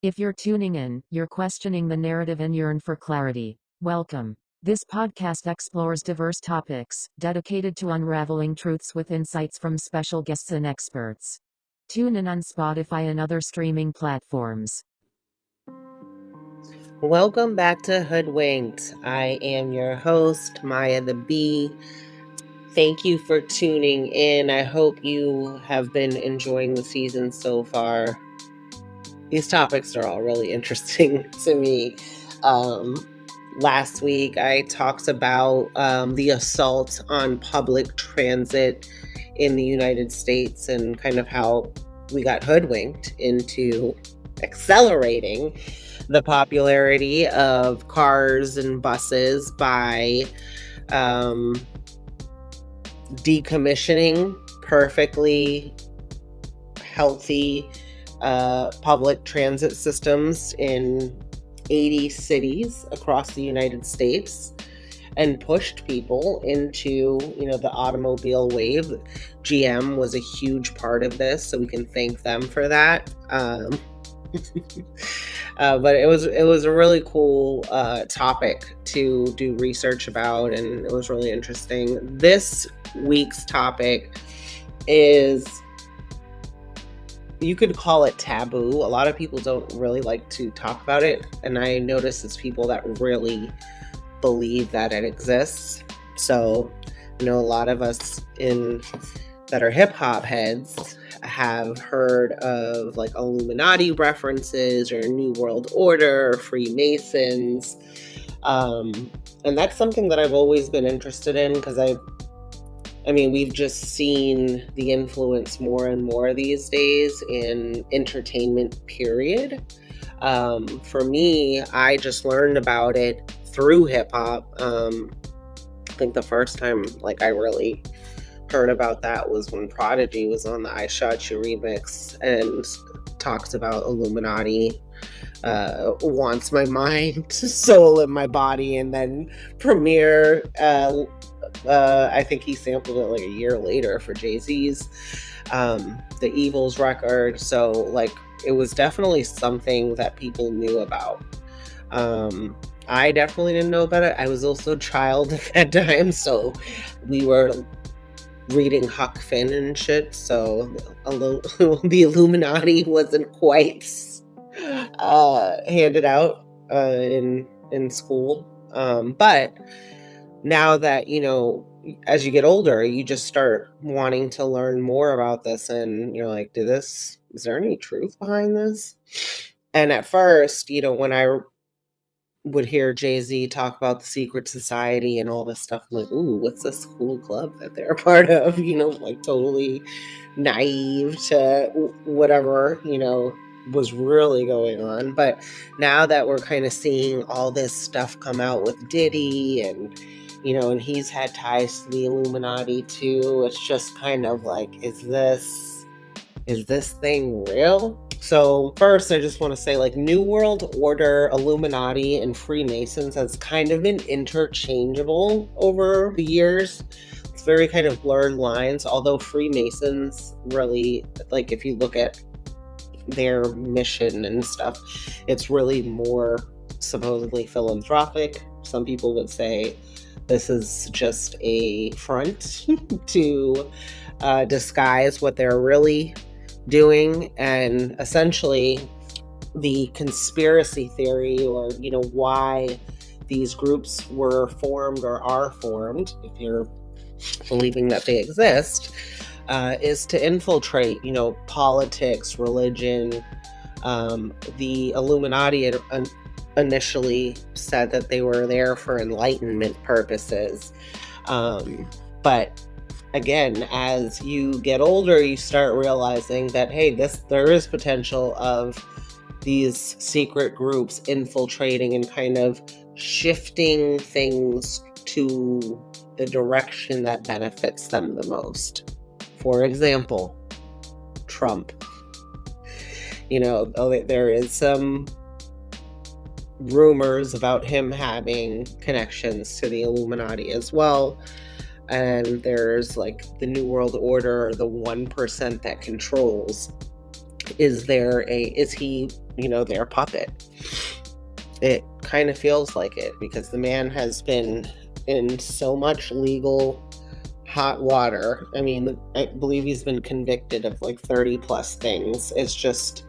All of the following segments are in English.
If you're tuning in, you're questioning the narrative and yearn for clarity. Welcome. This podcast explores diverse topics, dedicated to unraveling truths with insights from special guests and experts. Tune in on Spotify and other streaming platforms. Welcome back to Hoodwinked. I am your host, Maya the Bee. Thank you for tuning in. I hope you have been enjoying the season so far. These topics are all really interesting to me. Last week, I talked about the assault on public transit in the United States and kind of how we got hoodwinked into accelerating the popularity of cars and buses by decommissioning perfectly healthy public transit systems in 80 cities across the United States and pushed people into, the automobile wave. GM was a huge part of this, so we can thank them for that. But it was a really cool topic to do research about, and it was really interesting. This week's topic is, you could call it taboo. A lot of people don't really like to talk about it, and I notice it's people that really believe that it exists. So, a lot of us that are hip hop heads have heard of like Illuminati references or New World Order, Freemasons. And that's something that I've always been interested in because we've just seen the influence more and more these days in entertainment, period. For me, I just learned about it through hip hop. I think the first time I really heard about that was when Prodigy was on the I Shot You remix and talked about Illuminati wants my mind, soul, and my body, and then Premier, I think he sampled it a year later for Jay-Z's The Evil's record. So it was definitely something that people knew about. I definitely didn't know about it. I was also a child at that time, so we were reading Huck Finn and shit, so the Illuminati wasn't quite handed out in school. But now that, as you get older, you just start wanting to learn more about this, and you're like, is there any truth behind this? And at first, when I would hear Jay-Z talk about the secret society and all this stuff, I'm like, ooh, what's this cool club that they're a part of? Totally naive to whatever, was really going on. But now that we're kind of seeing all this stuff come out with Diddy and, and he's had ties to the Illuminati too, it's just kind of is this thing real? So first, I just want to say New World Order, Illuminati, and Freemasons has kind of been interchangeable over the years. It's very kind of blurred lines, although Freemasons really, if you look at their mission and stuff, it's really more supposedly philanthropic. Some people would say this is just a front to disguise what they're really doing. And essentially the conspiracy theory, or why these groups were formed or are formed, if you're believing that they exist, is to infiltrate politics, religion. The Illuminati initially said that they were there for enlightenment purposes, but again, as you get older, you start realizing that, hey, there is potential of these secret groups infiltrating and kind of shifting things to the direction that benefits them the most. For example, Trump. There is some rumors about him having connections to the Illuminati as well. And there's the New World Order, the 1% that controls. Is he their puppet. It kind of feels like it, because the man has been in so much legal hot water. I mean, I believe he's been convicted of like 30 plus things. It's just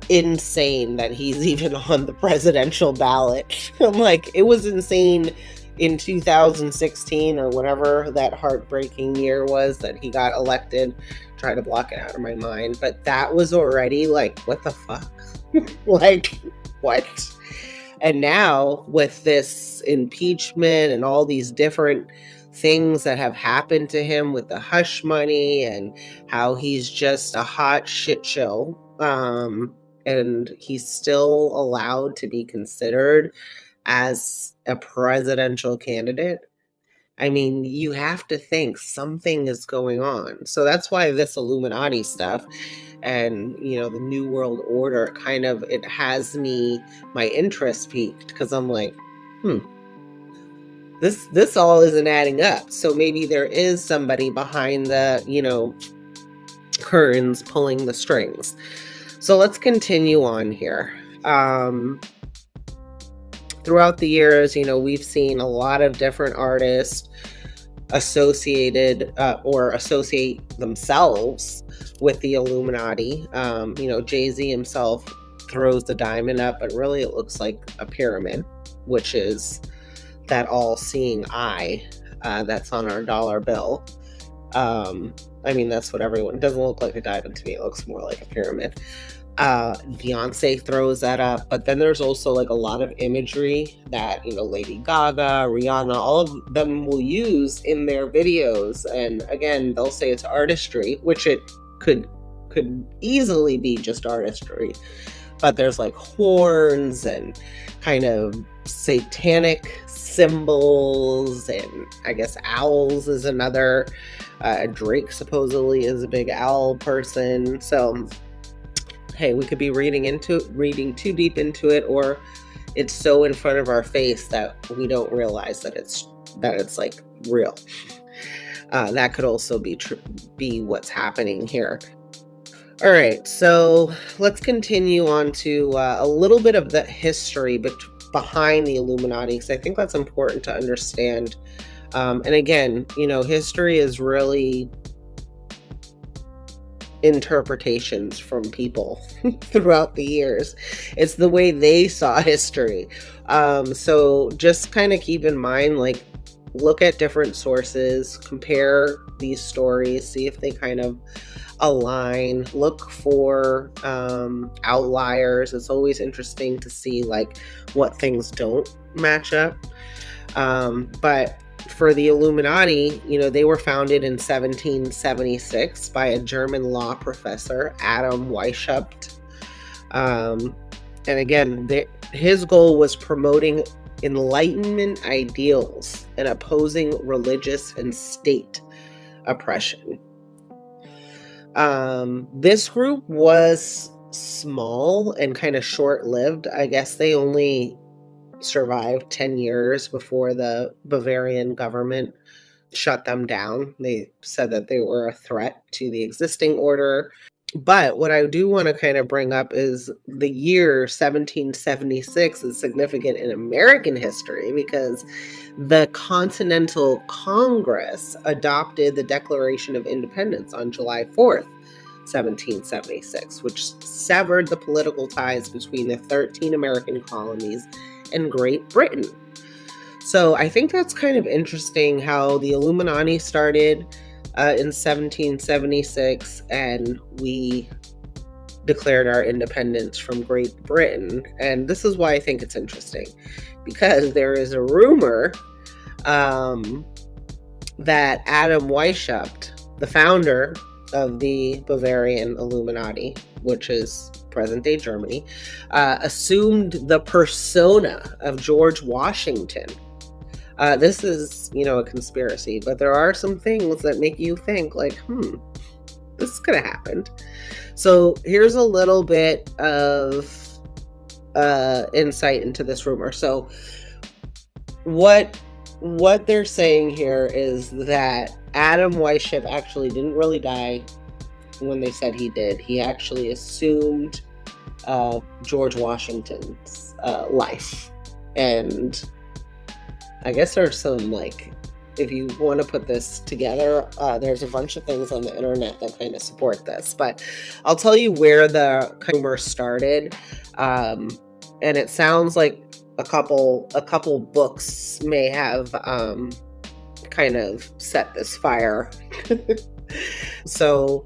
insane that he's even on the presidential ballot. I'm like, it was insane in 2016 or whatever that heartbreaking year was that he got elected. Try to block it out of my mind, but that was already like, what the fuck? Like, what? And now with this impeachment and all these different things that have happened to him with the hush money and how he's just a hot shit show, and he's still allowed to be considered as a presidential candidate. I mean, you have to think something is going on. So that's why this Illuminati stuff and, the New World Order it has my interest peaked, because I'm like, this all isn't adding up. So maybe there is somebody behind the, curtains pulling the strings. So let's continue on here. Throughout the years, we've seen a lot of different artists associated or associate themselves with the Illuminati. Jay-Z himself throws the diamond up, but really it looks like a pyramid, which is that all-seeing eye that's on our dollar bill. I mean, that's what everyone, it doesn't look like a diamond to me. It looks more like a pyramid. Beyonce throws that up, but then there's also like a lot of imagery that, Lady Gaga, Rihanna, all of them will use in their videos. And again, they'll say it's artistry, which it could easily be just artistry. But there's like horns and kind of satanic symbols, and I guess owls is another. Drake supposedly is a big owl person. So hey, we could be reading too deep into it, or it's so in front of our face that we don't realize that it's like real. That could also be what's happening here. All right, so let's continue on to a little bit of the history behind the Illuminati, because I think that's important to understand. And again, history is really interpretations from people throughout the years. It's the way they saw history. So just kind of keep in mind, like, look at different sources, compare these stories, see if they kind of align, look for outliers. It's always interesting to see like what things don't match up. But for the Illuminati, they were founded in 1776 by a German law professor, Adam Weishaupt. And again, his goal was promoting Enlightenment ideals and opposing religious and state oppression. This group was small and kind of short-lived. I guess they only survived 10 years before the Bavarian government shut them down. They said that they were a threat to the existing order. But what I do want to kind of bring up is the year 1776 is significant in American history because the Continental Congress adopted the Declaration of Independence on July 4th, 1776, which severed the political ties between the 13 American colonies and Great Britain. So I think that's kind of interesting how the Illuminati started in 1776, and we declared our independence from Great Britain. And this is why I think it's interesting, because there is a rumor that Adam Weishaupt, the founder of the Bavarian Illuminati, which is present-day Germany, assumed the persona of George Washington. This is, a conspiracy, but there are some things that make you think like, this could have happened. So here's a little bit of insight into this rumor. So what they're saying here is that Adam Weishaupt actually didn't really die when they said he did. He actually assumed George Washington's life. And I guess there's some, like, if you want to put this together, there's a bunch of things on the internet that kind of support this. But I'll tell you where the rumor started. And it sounds like a couple books may have kind of set this fire. So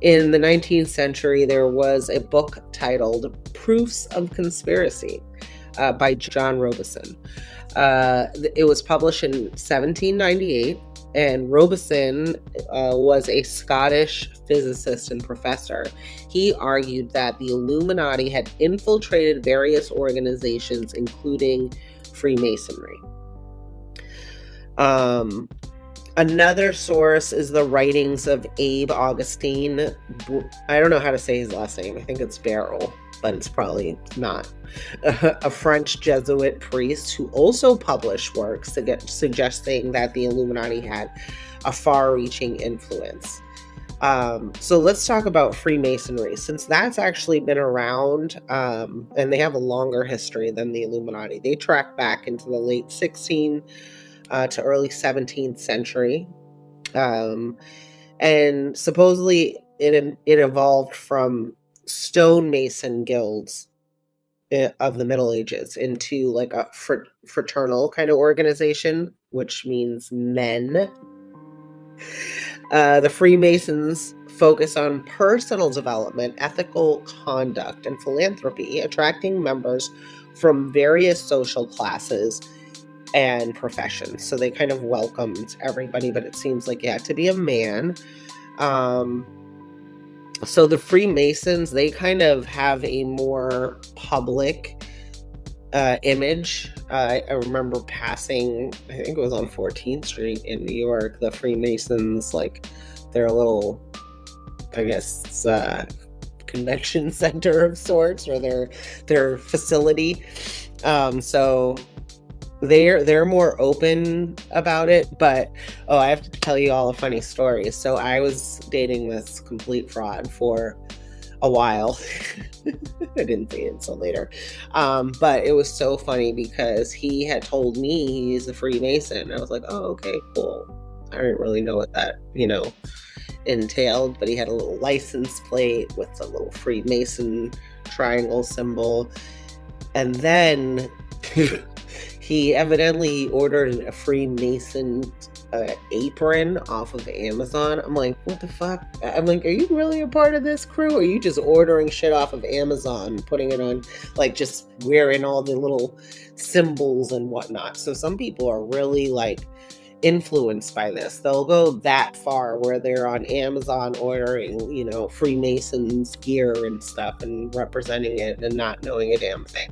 in the 19th century, there was a book titled Proofs of Conspiracy by John Robison. It was published in 1798, and Robison was a Scottish physicist and professor. He argued that the Illuminati had infiltrated various organizations, including Freemasonry. Another source is the writings of Abe Augustine. I don't know how to say his last name. I think it's Barrel, but it's probably not. A French Jesuit priest who also published works suggesting that the Illuminati had a far-reaching influence. So let's talk about Freemasonry, since that's actually been around, and they have a longer history than the Illuminati. They track back into the late 16th to early 17th century. And supposedly it evolved from stonemason guilds of the Middle Ages into like a fraternal kind of organization, which means men. The Freemasons focus on personal development, ethical conduct, and philanthropy, attracting members from various social classes and professions. So they kind of welcomed everybody, but it seems like you had to be a man. So the Freemasons, they kind of have a more public image. I remember passing, I think it was on 14th Street in New York, the Freemasons, like their little, I guess, convention center of sorts, or their facility. So they're more open about it. But I have to tell you all a funny story. So I was dating this complete fraud for a while. I didn't say it until later. But it was so funny because he had told me he's a Freemason. I was like, oh, okay, cool. I didn't really know what that, entailed, but he had a little license plate with a little Freemason triangle symbol. And then he evidently ordered a Freemason apron off of Amazon. I'm like, what the fuck? I'm like, are you really a part of this crew? Or are you just ordering shit off of Amazon, putting it on, like just wearing all the little symbols and whatnot? So some people are really like influenced by this. They'll go that far where they're on Amazon ordering, Freemasons gear and stuff and representing it and not knowing a damn thing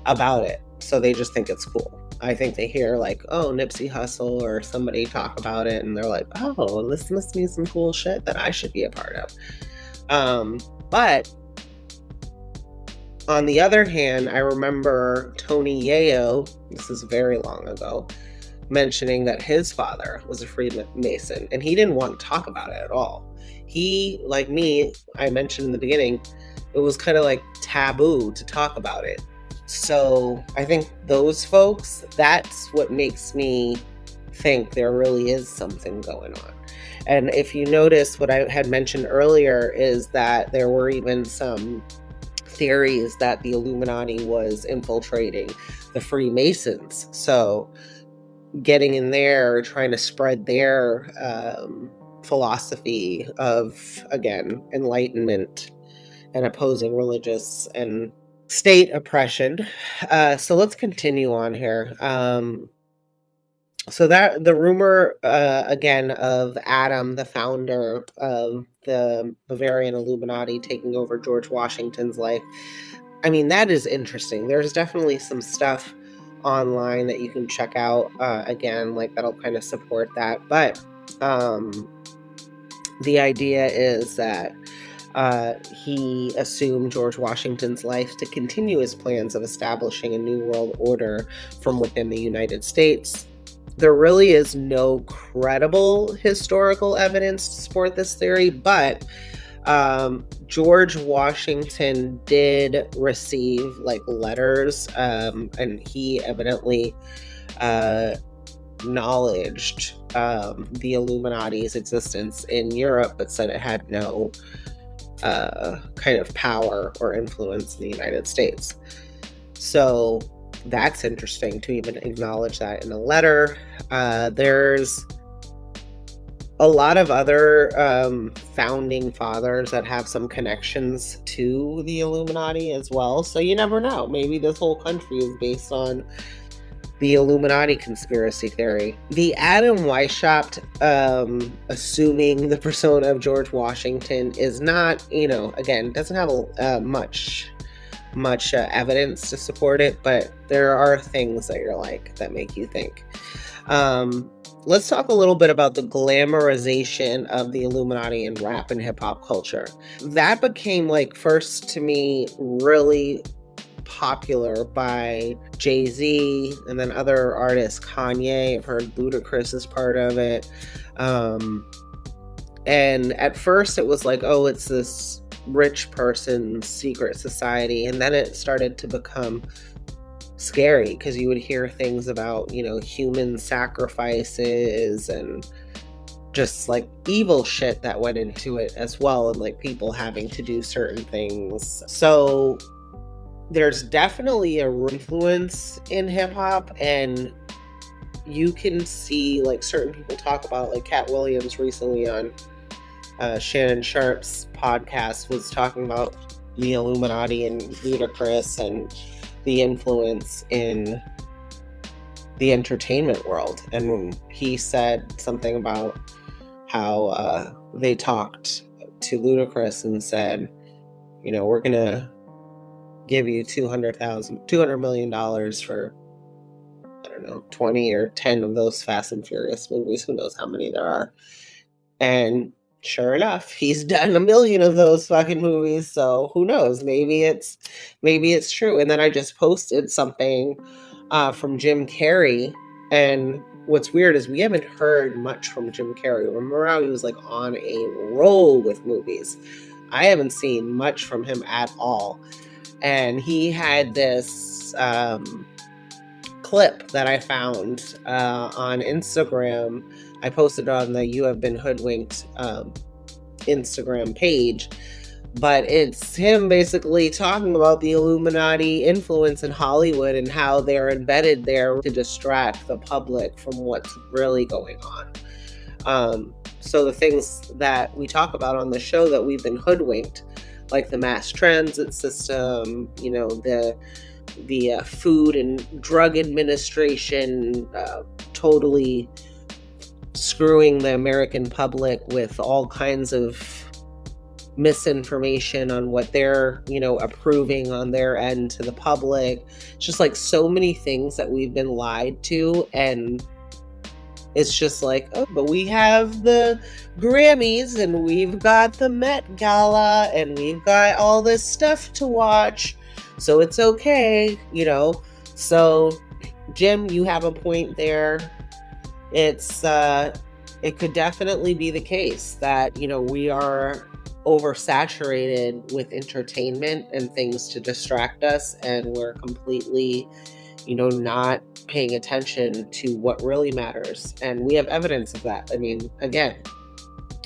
about it. So they just think it's cool. I think they hear like, oh, Nipsey Hussle or somebody talk about it, and they're like, oh, this must be some cool shit that I should be a part of. But on the other hand, I remember Tony Yayo, this is very long ago, mentioning that his father was a Freemason, and he didn't want to talk about it at all. He, like me, I mentioned in the beginning, it was kind of like taboo to talk about it. So I think those folks, that's what makes me think there really is something going on. And if you notice, what I had mentioned earlier is that there were even some theories that the Illuminati was infiltrating the Freemasons. So getting in there, trying to spread their philosophy of, again, enlightenment and opposing religious and state oppression. So let's continue on here. So that the rumor, again, of Adam, the founder of the Bavarian Illuminati, taking over George Washington's life, I mean, that is interesting. There's definitely some stuff online that you can check out, again, like that'll kind of support that. But the idea is that he assumed George Washington's life to continue his plans of establishing a new world order from within the United States. There really is no credible historical evidence to support this theory, but George Washington did receive like letters, and he evidently acknowledged the Illuminati's existence in Europe, but said it had no kind of power or influence in the United States. So that's interesting to even acknowledge that in a letter. There's a lot of other founding fathers that have some connections to the Illuminati as well. So you never know. Maybe this whole country is based on the Illuminati conspiracy theory. The Adam Weishaupt assuming the persona of George Washington is not, again, doesn't have much evidence to support it, but there are things that you're like, that make you think. Let's talk a little bit about the glamorization of the Illuminati in rap and hip hop culture. That became like first to me really popular by Jay-Z and then other artists, Kanye. I've heard Ludacris is part of it. And at first it was like, oh, it's this rich person's secret society. And then it started to become scary because you would hear things about, human sacrifices and just like evil shit that went into it as well, and like people having to do certain things. So there's definitely a influence in hip hop, and you can see like certain people talk about, like Cat Williams recently on Shannon Sharp's podcast was talking about the Illuminati and Ludacris and the influence in the entertainment world. And when he said something about how they talked to Ludacris and said, we're gonna give you $200 million for, I don't know, 20 or 10 of those Fast and Furious movies. Who knows how many there are. And sure enough, he's done 1 million of those fucking movies. So who knows? Maybe it's true. And then I just posted something from Jim Carrey. And what's weird is we haven't heard much from Jim Carrey. Remember how he was like on a roll with movies? I haven't seen much from him at all. And he had this clip that I found on Instagram. I posted on the You Have Been Hoodwinked Instagram page. But it's him basically talking about the Illuminati influence in Hollywood and how they're embedded there to distract the public from what's really going on. So the things that we talk about on the show that we've been hoodwinked, like the mass transit system, the Food and Drug Administration totally screwing the American public with all kinds of misinformation on what they're, approving on their end to the public. It's just like so many things that we've been lied to, and it's just like, oh, but we have the Grammys and we've got the Met Gala and we've got all this stuff to watch, so it's okay, So, Jim, you have a point there. It's it could definitely be the case that, we are oversaturated with entertainment and things to distract us, and we're completely, not paying attention to what really matters. And we have evidence of that. I mean, again,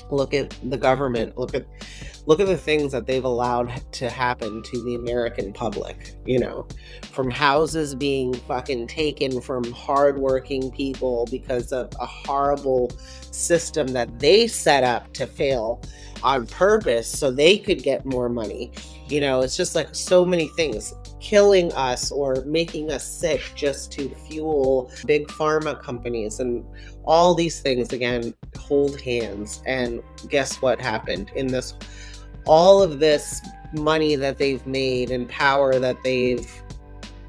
look at the government, look at the things that they've allowed to happen to the American public, from houses being fucking taken from hardworking people because of a horrible system that they set up to fail on purpose so they could get more money. It's just like so many things, killing us or making us sick just to fuel big pharma companies, and all these things again hold hands. And guess what happened in this? All of this money that they've made and power that they've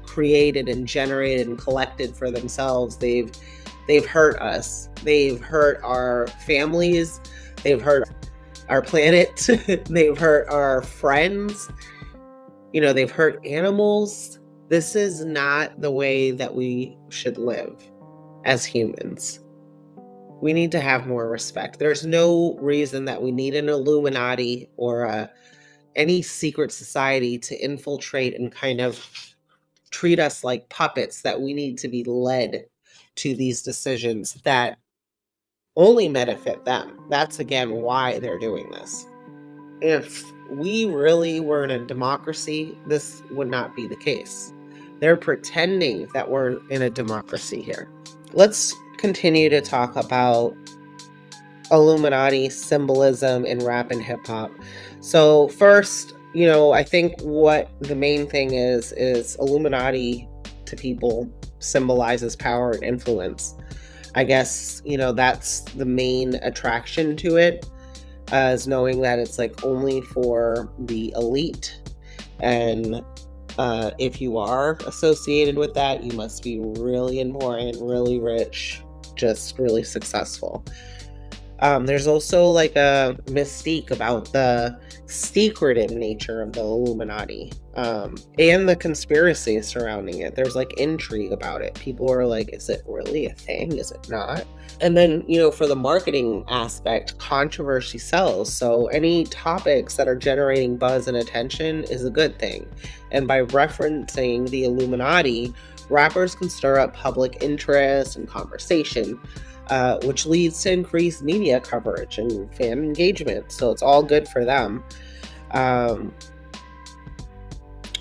created and generated and collected for themselves, they've hurt us. They've hurt our families. They've hurt our planet. They've hurt our friends. They've hurt animals. This is not the way that we should live as humans. We need to have more respect. There's no reason that we need an Illuminati or any secret society to infiltrate and kind of treat us like puppets, that we need to be led to these decisions that only benefit them. That's again why they're doing this. If we really were in a democracy, this would not be the case. They're pretending that we're in a democracy here. Let's continue to talk about Illuminati symbolism in rap and hip hop. So first, I think what the main thing is Illuminati to people symbolizes power and influence. I guess, that's the main attraction to it, is knowing that it's like only for the elite. And if you are associated with that, you must be really important, really rich, just really successful. There's also like a mystique about the secretive nature of the Illuminati, and the conspiracy surrounding it. There's like intrigue about it. People are like, is it really a thing? Is it not? And then, for the marketing aspect, controversy sells. So any topics that are generating buzz and attention is a good thing. And by referencing the Illuminati, rappers can stir up public interest and conversation, which leads to increased media coverage and fan engagement. So it's all good for them.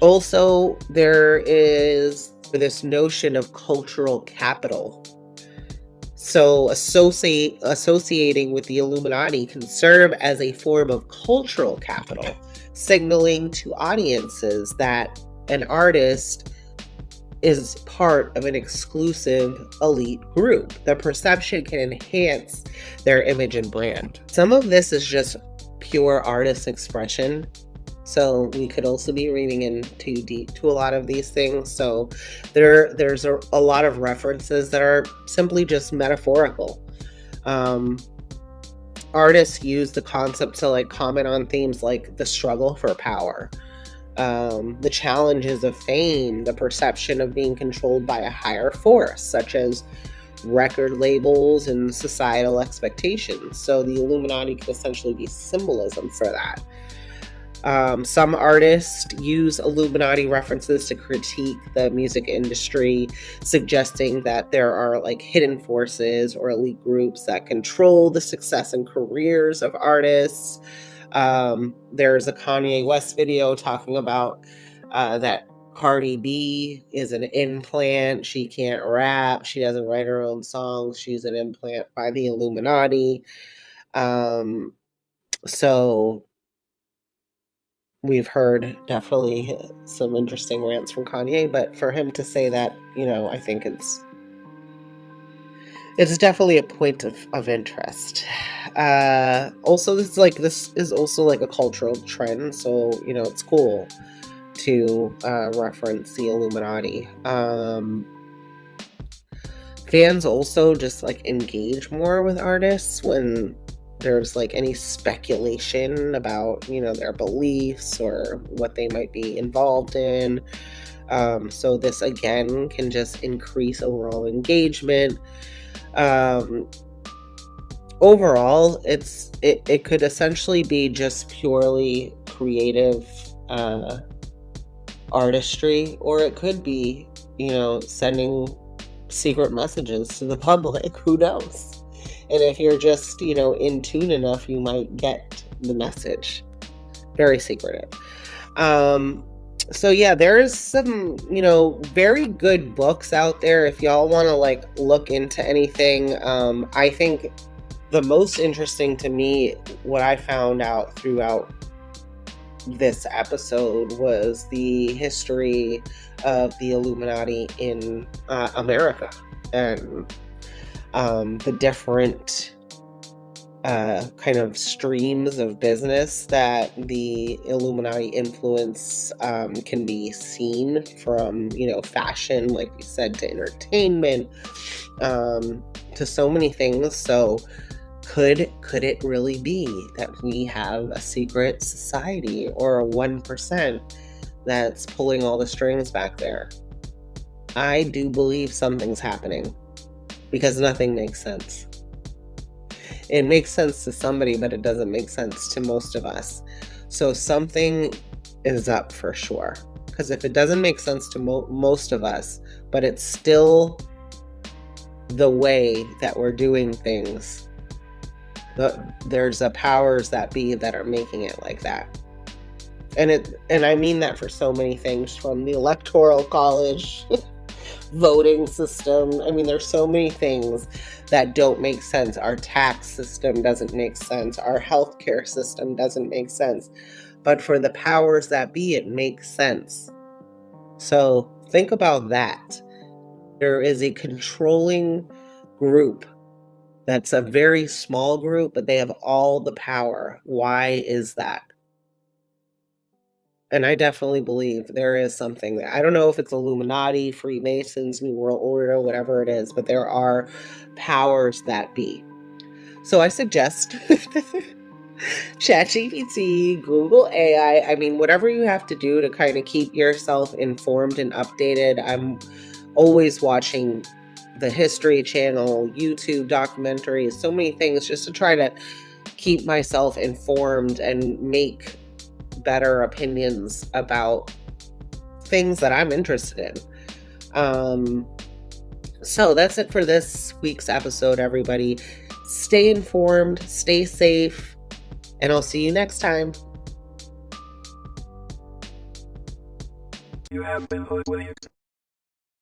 Also, there is this notion of cultural capital. So associating with the Illuminati can serve as a form of cultural capital, signaling to audiences that an artist is part of an exclusive elite group. The perception can enhance their image and brand. Some of this is just pure artist expression. So we could also be reading in too deep to a lot of these things. So there's a lot of references that are simply just metaphorical. Artists use the concept to like comment on themes like the struggle for power, the challenges of fame, the perception of being controlled by a higher force, such as record labels and societal expectations. So the Illuminati can essentially be symbolism for that. Some artists use Illuminati references to critique the music industry, suggesting that there are like hidden forces or elite groups that control the success and careers of artists. There's a Kanye West video talking about that Cardi B is an implant. She can't rap. She doesn't write her own songs. She's an implant by the Illuminati. So we've heard definitely some interesting rants from Kanye, but for him to say that, I think it's definitely a point of interest. Also, this is also like a cultural trend, so it's cool to reference the Illuminati. Fans also just like engage more with artists when there's like any speculation about their beliefs or what they might be involved in. So this again can just increase overall engagement. Overall, it could essentially be just purely creative artistry, or it could be sending secret messages to the public. Who knows? And if you're just, in tune enough, you might get the message. Very secretive. So yeah, there's some, very good books out there if y'all want to like look into anything. I think the most interesting to me, what I found out throughout this episode, was the history of the Illuminati in America, and the different kind of streams of business that the Illuminati influence can be seen, from fashion, like we said, to entertainment, to so many things. So could it really be that we have a secret society or a 1% that's pulling all the strings back there? I do believe something's happening, because nothing makes sense. It makes sense to somebody, but it doesn't make sense to most of us. So something is up for sure. Because if it doesn't make sense to most of us, but it's still the way that we're doing things, there's a powers that be that are making it like that. And I mean that for so many things, from the electoral college, voting system. I mean, there's so many things that don't make sense. Our tax system doesn't make sense. Our healthcare system doesn't make sense. But for the powers that be, it makes sense. So think about that. There is a controlling group that's a very small group, but they have all the power. Why is that? And I definitely believe there is something there. I don't know if it's Illuminati, Freemasons, New World Order, whatever it is, but there are powers that be. So I suggest ChatGPT, Google AI. I mean, whatever you have to do to kind of keep yourself informed and updated. I'm always watching the History Channel, YouTube documentaries, so many things just to try to keep myself informed and make better opinions about things that I'm interested in. So that's it for this week's episode, everybody. Stay informed, stay safe, and I'll see you next time. You have been hoodwinked.